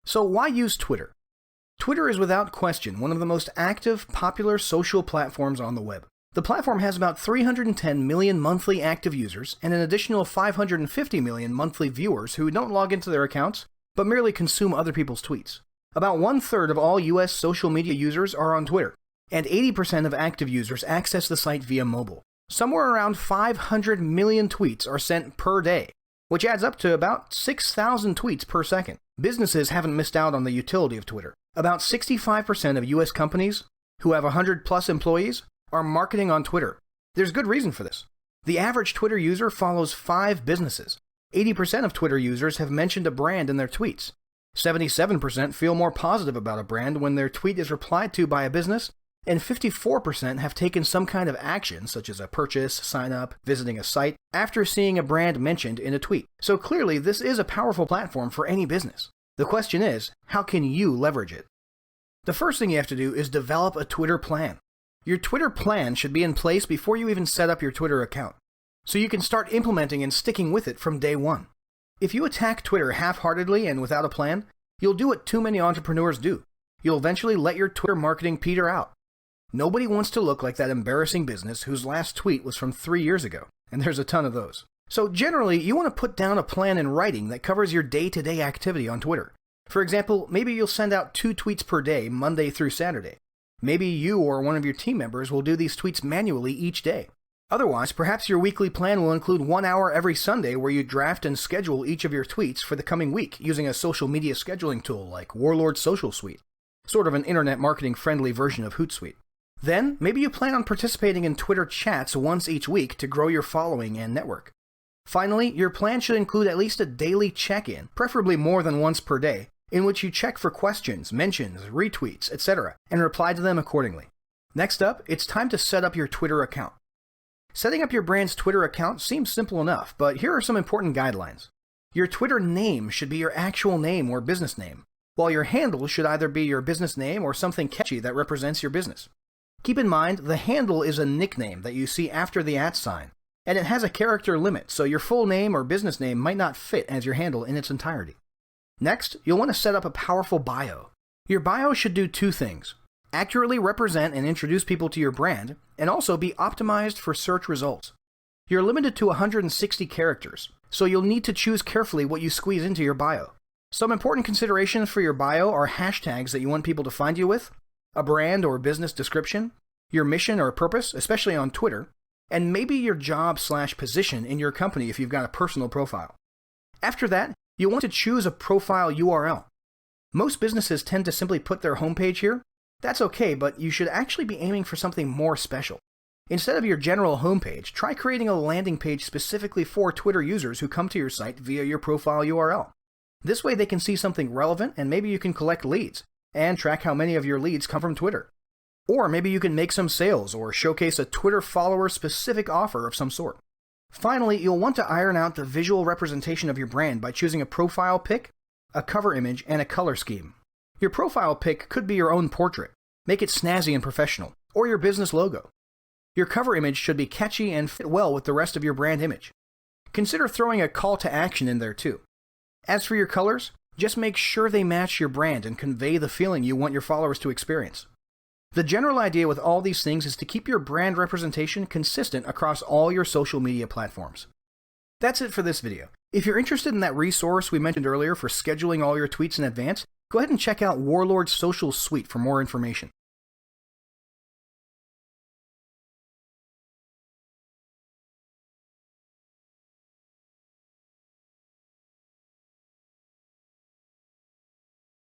So why use Twitter? Twitter is without question one of the most active, popular social platforms on the web. The platform has about 310 million monthly active users and an additional 550 million monthly viewers who don't log into their accounts, but merely consume other people's tweets. About 1/3 of all US social media users are on Twitter, and 80% of active users access the site via mobile. Somewhere around 500 million tweets are sent per day, which adds up to about 6,000 tweets per second. Businesses haven't missed out on the utility of Twitter. About 65% of US companies who have 100+ employees are marketing on Twitter. There's good reason for this. The average Twitter user follows 5 businesses. 80% of Twitter users have mentioned a brand in their tweets. 77% feel more positive about a brand when their tweet is replied to by a business, and 54% have taken some kind of action, such as a purchase, sign up, visiting a site, after seeing a brand mentioned in a tweet. So clearly, this is a powerful platform for any business. The question is, how can you leverage it? The first thing you have to do is develop a Twitter plan. Your Twitter plan should be in place before you even set up your Twitter account, so you can start implementing and sticking with it from day one. If you attack Twitter half-heartedly and without a plan, you'll do what too many entrepreneurs do. You'll eventually let your Twitter marketing peter out. Nobody wants to look like that embarrassing business whose last tweet was from 3 years ago, and there's a ton of those. So generally, you want to put down a plan in writing that covers your day-to-day activity on Twitter. For example, maybe you'll send out 2 tweets per day, Monday through Saturday. Maybe you or one of your team members will do these tweets manually each day. Otherwise, perhaps your weekly plan will include 1 hour every Sunday where you draft and schedule each of your tweets for the coming week using a social media scheduling tool like Warlord Social Suite, sort of an internet marketing-friendly version of Hootsuite. Then, maybe you plan on participating in Twitter chats once each week to grow your following and network. Finally, your plan should include at least a daily check-in, preferably more than once per day, in which you check for questions, mentions, retweets, etc., and reply to them accordingly. Next up, it's time to set up your Twitter account. Setting up your brand's Twitter account seems simple enough, but here are some important guidelines. Your Twitter name should be your actual name or business name, while your handle should either be your business name or something catchy that represents your business. Keep in mind, the handle is a nickname that you see after the @ sign, and it has a character limit, so your full name or business name might not fit as your handle in its entirety. Next, you'll want to set up a powerful bio. Your bio should do 2 things: accurately represent and introduce people to your brand, and also be optimized for search results. You're limited to 160 characters, so you'll need to choose carefully what you squeeze into your bio. Some important considerations for your bio are hashtags that you want people to find you with, a brand or business description, your mission or purpose, especially on Twitter, and maybe your job/position in your company if you've got a personal profile. After that, you'll want to choose a profile URL. Most businesses tend to simply put their homepage here. That's okay, but you should actually be aiming for something more special. Instead of your general homepage, try creating a landing page specifically for Twitter users who come to your site via your profile URL. This way they can see something relevant, and maybe you can collect leads and track how many of your leads come from Twitter. Or maybe you can make some sales or showcase a Twitter follower-specific offer of some sort. Finally, you'll want to iron out the visual representation of your brand by choosing a profile pic, a cover image, and a color scheme. Your profile pic could be your own portrait. Make it snazzy and professional, or your business logo. Your cover image should be catchy and fit well with the rest of your brand image. Consider throwing a call to action in there too. As for your colors, just make sure they match your brand and convey the feeling you want your followers to experience. The general idea with all these things is to keep your brand representation consistent across all your social media platforms. That's it for this video. If you're interested in that resource we mentioned earlier for scheduling all your tweets in advance, go ahead and check out Warlord Social Suite for more information.